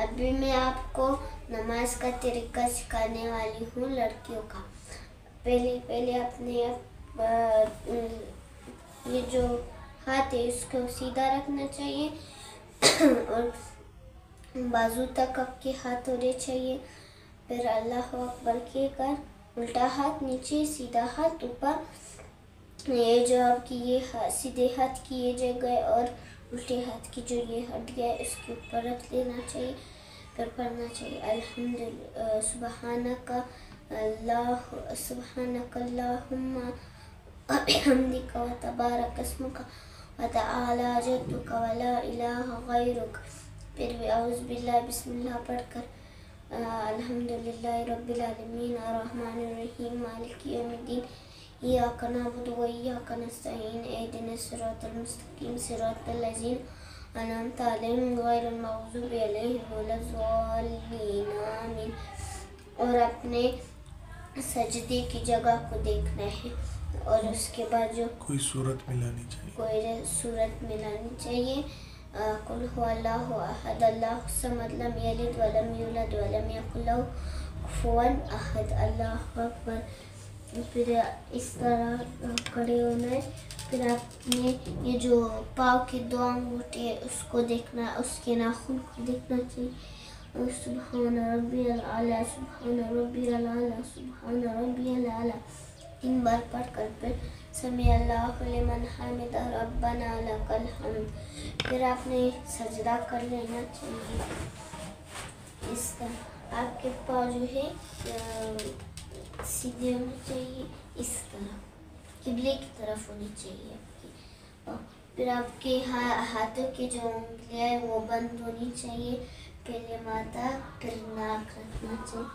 ابھی میں آپ کو نماز کا طریقہ سکھانے والی ہوں لڑکیوں کا. پہلے اپنے یہ جو ہاتھ ہے اس کو سیدھا رکھنا چاہیے اور بازو تک آپ کے ہاتھ ہونے چاہیے. پھر اللہ اکبر کہہ کر الٹا ہاتھ نیچے سیدھا ہاتھ اوپر. یہ جو آپ کی یہ سیدھے ہاتھ کی یہ جگہ ہے اور الٹے ہاتھ کی جو یہ ہٹ گیا ہے اس کے اوپر رکھ دینا چاہیے. پھر پڑھنا چاہیے الحمدللہ سبحانک اللہم وبحمدک وتبارک اسمک وتعالی جدک ولا الہ غیرک. پھر اعوذ باللہ بسم اللہ پڑھ کر الحمدللہ رب العالمین الرحمن الرحیم مالک یوم الدین ایاک نعبد و ایاک نستعین اہدنا الصراط المستقیم صراط الذین انعمت علیہم غیر المغضوب علیہم ولا الضالین آمین. اور اپنے سجدے کی جگہ کو دیکھنا ہے اور اس کے بعد جو کوئی صورت ملانی چاہیے. قل هو اللہ احد اللہ الصمد لم یلد ولم یولد ولم یکن لہ کفوا احد. اللہ اکبر. پھر اس طرح کھڑے ہونا ہے. پھر آپ نے یہ جو پاؤں کے دو انگوٹھے اس کو دیکھنا، اس کے ناخن کو دیکھنا چاہیے. سبحان ربی الاعلیٰ سبحان ربی الاعلیٰ سبحان ربی الاعلیٰ 3 بار پڑھ کر پھر سمیع اللہ لمن حمدہ ربنا لک الحمد. پھر آپ نے سجدہ کر لینا چاہیے. اس طرح آپ کے پاؤں جو ہے سیدھے ہونے چاہیے، اس طرح قبلے کی طرف ہونی چاہیے آپ کی. پھر آپ کے ہاتھوں کی جو انگلیاں ہیں وہ بند ہونی چاہیے. پہلے ماتھا پھر ناک رکھنا چاہیے.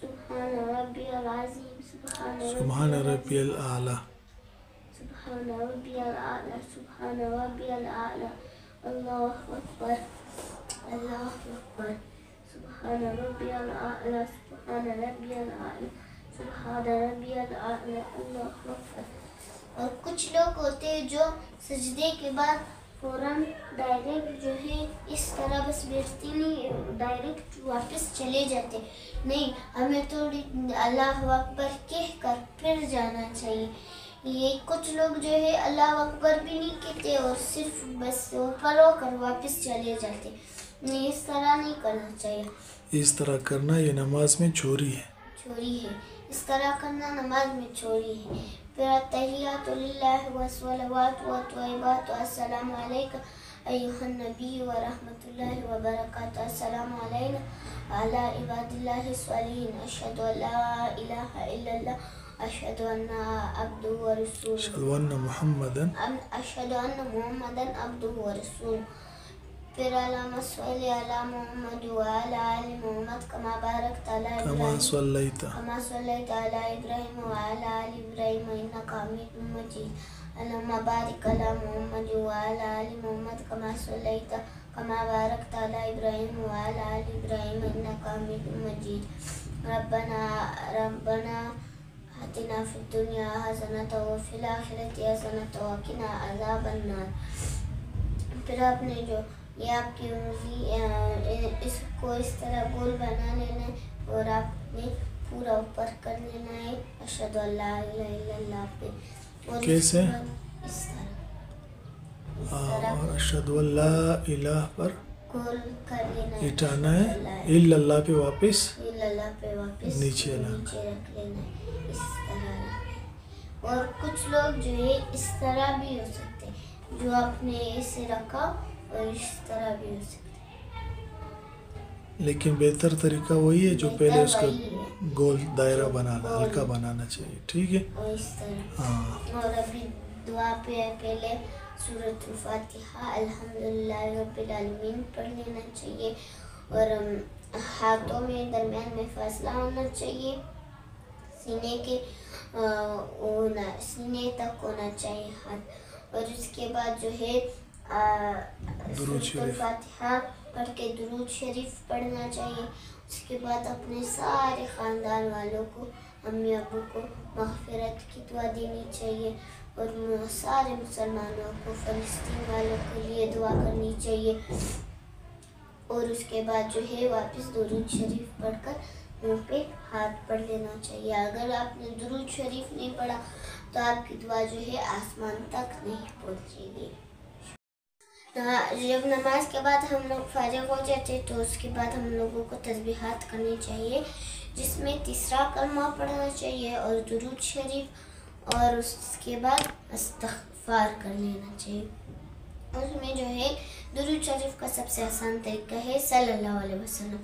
سبحان ربی العظیم سبحان ربی الاعلیٰ سبحان ربی الاعلیٰ سبحان ربی الاعلیٰ. اللہ اکبر اللہ اکبر. سبحان ربی الاعلیٰ سبحان ربی الاعلیٰ سبحان ربی الاعلیٰ. اللہ اکبر. اور کچھ لوگ ہوتے ہیں جو سجدے کے بعد فوراً ڈائریکٹ جو ہے اس طرح بس بیٹھتے نہیں، ڈائریکٹ واپس چلے جاتے. نہیں، ہمیں تھوڑی اللہ اکبر کہہ کر پھر جانا چاہیے. یہ کچھ لوگ جو ہے اللہ اکبر بھی نہیں کہتے اور صرف بس اوپر ہو کر واپس چلے جاتے. نہیں، اس طرح نہیں کرنا چاہیے. اس طرح کرنا یہ نماز میں چوری ہے. اس طرح کرنا نماز میں چوری ہے. پھر التحیات للہ والصلوات والطیبات السلام علیک ایھا النبی ورحمۃ اللہ وبرکاتہ. السلام علینا وعلی عباد اللہ الصالحین. اشہد ان لا الہ الا اللہ اشہد ان عبدہ ورسولہ. اشہد ان محمدن عبدہ ورسولہ. پھر اللہم صل علی محمد وعلی آل محمد کما بارکت علی ابراہیم کما صلیت علی ابراہیم وعلی آل ابراہیم انک حمید مجید. اللہم بارک علی محمد وعلی آل محمد کما صلیت کما بارکت علی ابراہیم وعلی آل ابراہیم انک حمید مجید. ربنا آتنا فی الدنیا حسنۃ وفی الآخرۃ حسنۃ وقنا عذاب النار. پھر آپ نے جو یہ آپ کی انگلی اس کو اس طرح گول بنا لینا ہے اور آپ نے پورا اوپر کر لینا ہے اشہد ان لا الہ الا اللہ پہ. اور کیسے؟ اس طرح اشہد ان لا الہ پر گول کر لینا ہے، اٹھانا ہے، الا اللہ پہ واپس نیچے رکھ لینا ہے. اس طرح. اور کچھ لوگ جو ہے اس طرح بھی ہو سکتے ہیں، جو آپ نے اسے رکھا اور اس طرح بھی ہو سکتے ہیں. لیکن بہتر طریقہ وہی ہے جو پہلے اس کا گول دائرہ بنانا، ہلکا بنانا چاہیے. ٹھیک ہے. اور اس طرح. ہاں. اور ابھی دعا پہ پہلے سورۃ الفاتحہ الحمدللہ رب العالمین پڑھ لینا چاہیے. اور ہاتھوں میں درمیان میں فاصلہ ہونا چاہیے، سینے تک ہونا چاہیے ہاتھ. اور اس کے بعد جو ہے سورۃ الفاتحہ پڑھ کے درود شریف پڑھنا چاہیے. اس کے بعد اپنے سارے خاندان والوں کو، امی ابو کو مغفرت کی دعا دینی چاہیے. اور سارے مسلمانوں کو، فلسطین والوں کے لیے دعا کرنی چاہیے. اور اس کے بعد جو ہے واپس درود شریف پڑھ کر منہ پہ ہاتھ پڑھ لینا چاہیے. اگر آپ نے درود شریف نہیں پڑھا تو آپ کی دعا جو ہے آسمان تک نہیں پہنچے گی. جب نماز کے بعد ہم لوگ فارغ ہو جاتے تو اس کے بعد ہم لوگوں کو تسبیحات کرنی چاہیے, جس میں تیسرا کلمہ پڑھنا چاہیے اور درود شریف, اور اس کے بعد استغفار کر لینا چاہیے. اس میں جو ہے درود شریف کا سب سے آسان طریقہ ہے صلی اللہ علیہ وسلم.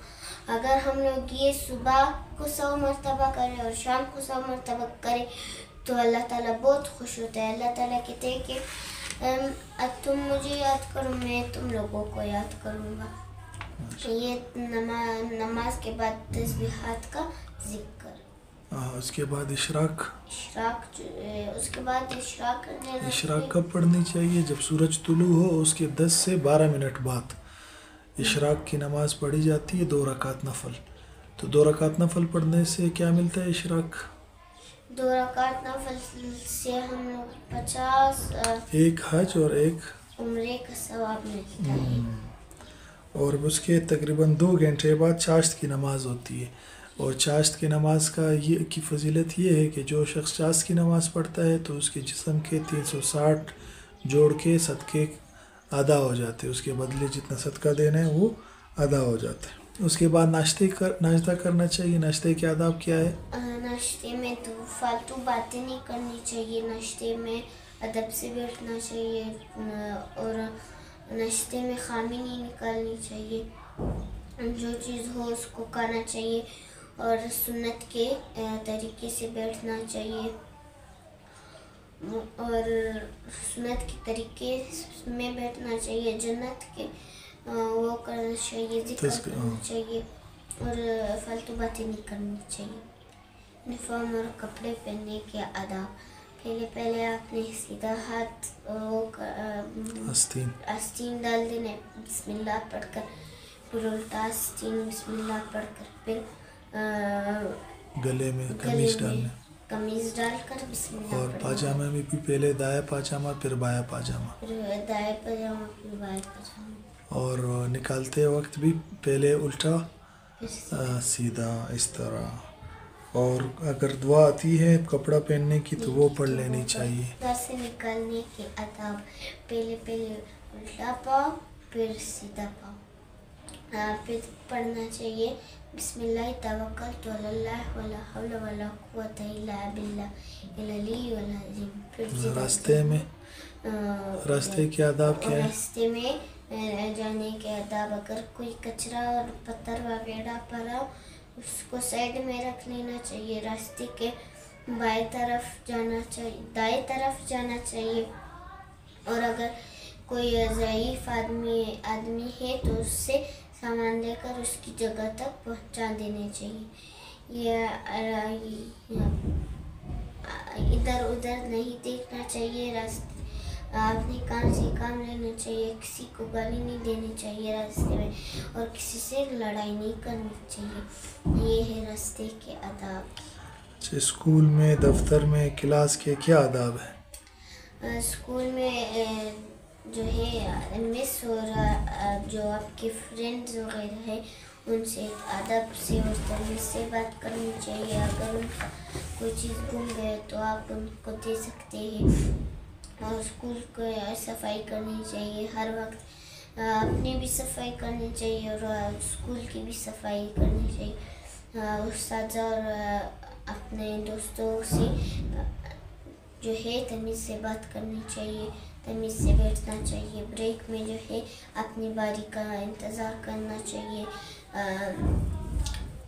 اگر ہم لوگ یہ صبح کو 100 مرتبہ کریں اور شام کو 100 مرتبہ کریں تو اللہ تعالیٰ بہت خوش ہوتا ہے. اللہ تعالیٰ کہتے ہیں کہ تم مجھے یاد کرو, میں تم لوگوں کو یاد کروں گا. یہ نماز کے بعد تسبیحات کا ذکر. اس کے بعد اشراق اس کے بعد اشراق کب پڑھنی چاہیے؟ جب سورج طلوع ہو اس کے 10 سے 12 منٹ بعد اشراق کی نماز پڑھی جاتی ہے, 2 رکعت نفل. تو 2 رکعت نفل پڑھنے سے کیا ملتا ہے اشراق؟ 2 رکعت نفل سے ہم لوگ 50 ایک حج اور ایک عمرے کا ثواب ملتا ہے. اور اس کے تقریباً 2 گھنٹے بعد چاشت کی نماز ہوتی ہے. اور چاشت کی نماز کی فضیلت یہ ہے کہ جو شخص چاشت کی نماز پڑھتا ہے تو اس کے جسم کے 360 جوڑ کے صدقے ادا ہو جاتے ہیں, اس کے بدلے جتنا صدقہ دینا ہے وہ ادا ہو جاتا ہے. اس کے بعد ناشتہ کرنا چاہیے. ناشتے کے آداب کیا ہے؟ ناشتے میں تو فالتو باتیں نہیں کرنی چاہیے. ناشتے میں ادب سے بیٹھنا چاہیے اور ناشتے میں خامی نہیں نکالنی چاہیے. جو چیز ہو اس کو کھانا چاہیے اور سنت کے طریقے سے بیٹھنا چاہیے, اور سنت کے طریقے میں بیٹھنا چاہیے. جنت کے وہ کرنا چاہیے, ذکر کرنا چاہیے اور فالتو باتیں نہیں کرنی چاہیے. یونیفارم اور کپڑے پہننے کے آداب. پہلے آپ نے سیدھا ہاتھ آستین ڈال دینا بسم اللہ پڑھ کر, پھر الٹا آستین بسم اللہ پڑھ کر, پھر گلے میں قمیض ڈال کر بسم اللہ, اور پاجامہ میں بھی پہلے دائیں پاجامہ پھر بایاں پاجامہ, پھر دائیں پاجامہ پھر بایاں پاجامہ, اور نکالتے وقت بھی پہلے الٹا سیدھا اس طرح. اور اگر دعا آتی ہے کپڑا پہننے کی تو وہ پڑھ لینی چاہیے. گھر سے نکالنے کے آداب. پہلے الٹا پاؤ پھر سیدھا پاؤ, پھر پڑھنا چاہیے بسم اللہ توکلت علی اللہ ولا حول ولا قوت الا باللہ العلی العظیم. راستے کے آداب کیا ہے؟ راستے میں جانے کے آداب. اگر کوئی کچرا اور پتھر وغیرہ پڑا اس کو سائڈ میں رکھ لینا چاہیے. راستے کے دائیں طرف جانا چاہیے. اور اگر کوئی ضعیف آدمی ہے تو اس سے سامان لے کر اس کی جگہ تک پہنچا دینے چاہیے. ادھر ادھر نہیں دیکھنا چاہیے. آپ نے کام سے کام لینا چاہیے. کسی کو گالی نہیں دینی چاہیے راستے میں, اور کسی سے لڑائی نہیں کرنی چاہیے. یہ ہے راستے کے آداب. اسکول میں, دفتر میں, کلاس کے کیا آداب ہیں؟ اسکول میں جو ہے مس اور جو آپ کے فرینڈز وغیرہ ہیں ان سے ادب سے اور تمیز سے بات کرنی چاہیے. اگر ان کا کوئی چیز گم گئے تو آپ ان کو دے سکتے ہیں. اور اسکول کو صفائی کرنی چاہیے ہر وقت. اپنی بھی صفائی کرنی چاہیے اور اسکول کی بھی صفائی کرنی چاہیے. اساتذہ اور اپنے دوستوں سے جو ہے تمیز سے بات کرنی چاہیے, تمیز سے بیٹھنا چاہیے. بریک میں جو ہے اپنی باری کا انتظار کرنا چاہیے,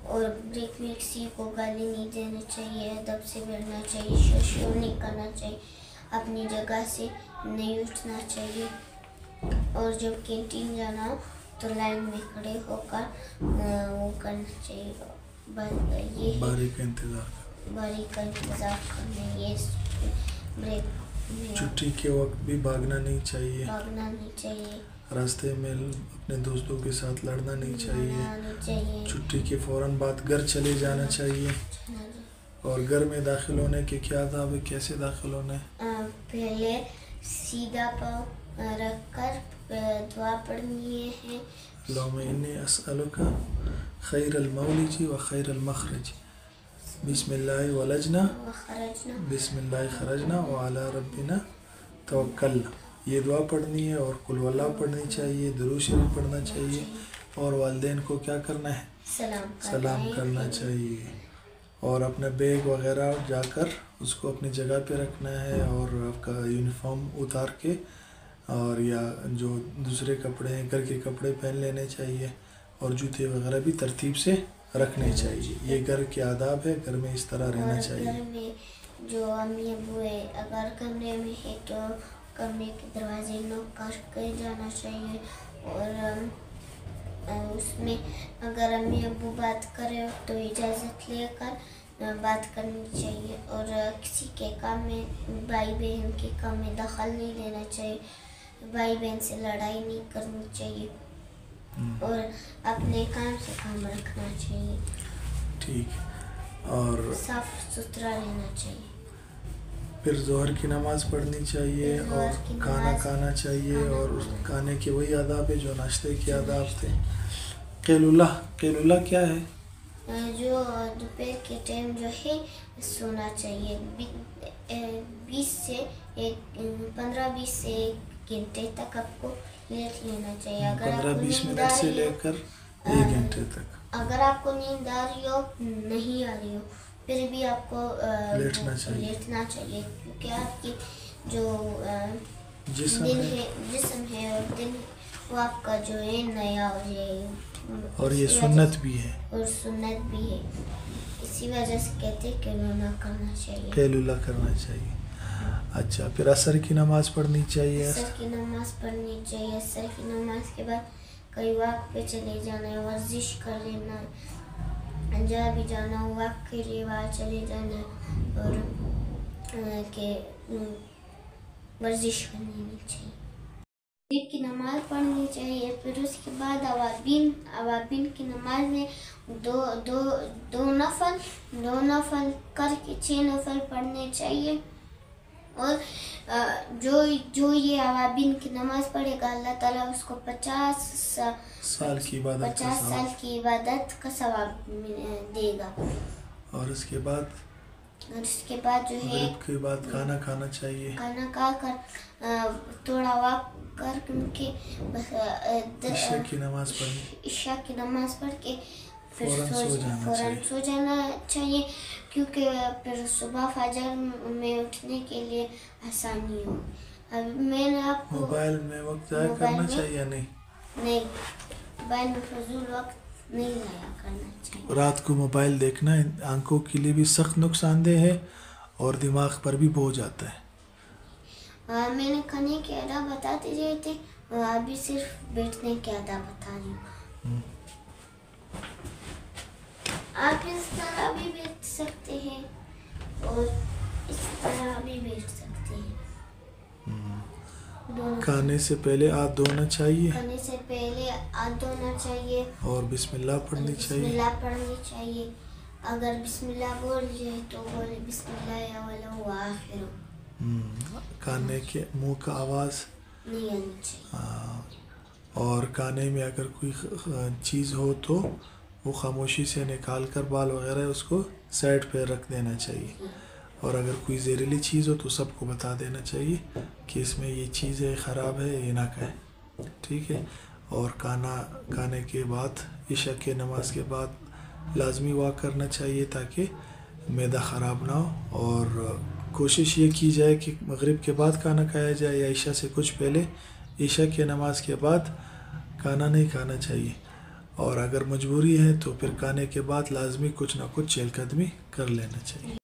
اور بریک میں کسی کو گالی نہیں دینا چاہیے. ادب سے بیٹھنا چاہیے. شور نہیں کرنا چاہیے. اپنی جگہ سے نہیں اٹھنا چاہیے. اور جب کینٹین جانا ہو تو لائن میں کھڑے ہو کر وہ کرنا چاہیے. یہ باری کا انتظار کرنا. یہ بریک چھٹی کے وقت بھی بھاگنا نہیں چاہیے. راستے میں اپنے دوستوں کے ساتھ لڑنا نہیں چاہیے. چھٹی کے فوراً بعد گھر چلے جانا چاہیے. اور گھر میں داخل ہونے کے کیا آداب ہے, کیسے داخل ہونا ہے؟ پہلے سیدھا پاؤں رکھ کر دعا پڑھنی ہے. اللهم انی اسألک خیر المولج و خیر المخرج، بسم اللہ ولجنا وخرجنا بسم اللہ خرجنا وعلی ربنا توکلنا. یہ دعا پڑھنی ہے اور قل واللہ پڑھنی چاہیے، درود شریف پڑھنا چاہیے، اور والدین کو کیا کرنا ہے؟ سلام کرنا چاہیے، اور اپنا بیگ وغیرہ جا کر اس کو اپنی جگہ پہ رکھنا ہے، اور آپ کا یونیفارم اتار کے اور یا جو دوسرے کپڑے ہیں گھر کے کپڑے پہن لینے چاہیے، اور جوتے وغیرہ بھی ترتیب سے رکھنے چاہیے. یہ گھر کے آداب ہے، گھر میں اس طرح رہنا چاہیے. گھر میں جو امی ابو ہے اگر کمرے میں ہے تو کمرے کے دروازے نوک کر کے جانا چاہیے، اور اس میں اگر امی ابو بات کرے تو اجازت لے کر بات کرنی چاہیے، اور کسی کے کام میں بھائی بہن کے کام میں دخل نہیں دینا چاہیے، بھائی بہن سے لڑائی نہیں کرنی چاہیے، اور اپنے کام سے کام رکھنا چاہیے. ٹھیک ہے. اور صاف ستھرا رہنا چاہیے. پھر ظہر کی نماز پڑھنی چاہیے، اور کھانا کھانا چاہیے، اور اس کھانے کے وہی آداب ہے جو ناشتے کے آداب تھے. قیلولہ کیا ہے؟ جو دوپہر کے ٹائم جو ہے سونا چاہیے، 15-20 سے 1 گھنٹے تک آپ کو لیٹ لینا چاہیے. 15-20 منٹ سے لے کر 1 گھنٹے تک. اگر آپ کو نیند آ رہی ہو نہیں آ رہی ہو پھر بھی آپ کو لیٹنا چاہیے، کیونکہ آپ کی جو جسم ہے اور دن وہ آپ کا جو ہے نیا ہو جائے گا، اور یہ سنت بھی ہے. اسی وجہ سے کہتے ہیں قیلولہ کرنا چاہیے. اچھا، پھر عصر کی نماز پڑھنی چاہیے. عصر کی نماز پڑھنی چاہیے. عصر کی نماز کے بعد کئی واک پہ چلے جانا ہے، ورزش کر لینا، جہاں بھی جانا ہو واک کے لیے وہاں چلے جانا، اور کہ ورزش کرنی چاہیے. مغرب کی نماز پڑھنی چاہیے. پھر اس کے بعد اوابین کی نماز میں دو نفل کر کے 6 نفل پڑھنے چاہیے. اور جو یہ اوابین کی نماز پڑھے گا اللہ تعالیٰ اس کو 50 سال کی عبادت کا ثواب دے گا. اور اس کے بعد جو ہے مغرب کے بعد کھانا کھانا چاہیے. کھانا کھا کر تھوڑا واک کر کے عشاء کی نماز پڑھ کے پھر فوراً سو جانا چاہیے، کیونکہ پھر صبح فجر میں اٹھنے کے لیے آسانی ہو. میں نے آپ کو موبائل میں وقت ضائع کرنا چاہیے یا نہیں؟ موبائل میں فضول وقت نہیں ضائع کرنا چاہیے. رات کو موبائل دیکھنا آنکھوں کے لیے بھی سخت نقصان دہ ہے، اور دماغ پر بھی بوجھ آتا ہے. میں نے کھانے کے آداب بتاتے رہے تھے، اور ابھی صرف بیٹھنے کے آداب بتا رہی ہوں. آپ اس طرح بھی بیٹھ سکتے ہیں اور اس طرح بھی بیٹھ سکتے ہیں. کھانے سے پہلے ہاتھ دھونا چاہیے. اور بسم اللہ پڑھنی چاہیے. اگر بسم اللہ بول جائے تو بولے بسم اللہ اولا و آخر. کھانے کے منہ کا آواز نہیں آنی چاہیے. اور کھانے میں اگر کوئی چیز ہو تو وہ خاموشی سے نکال کر بال وغیرہ اس کو سائڈ پہ رکھ دینا چاہیے. اور اگر کوئی زہریلی چیز ہو تو سب کو بتا دینا چاہیے کہ اس میں یہ چیز ہے، خراب ہے، یہ نہ کھائیں. ٹھیک ہے. اور کھانے کے بعد عشاء کے نماز کے بعد لازمی واک کرنا چاہیے تاکہ معدہ خراب نہ ہو. اور کوشش یہ کی جائے کہ مغرب کے بعد کھانا کھایا جائے، یا عشاء سے کچھ پہلے. عشاء کے نماز کے بعد کھانا نہیں کھانا چاہیے. اور اگر مجبوری ہے تو پھر کھانے کے بعد لازمی کچھ نہ کچھ چہل قدمی کر لینا چاہیے.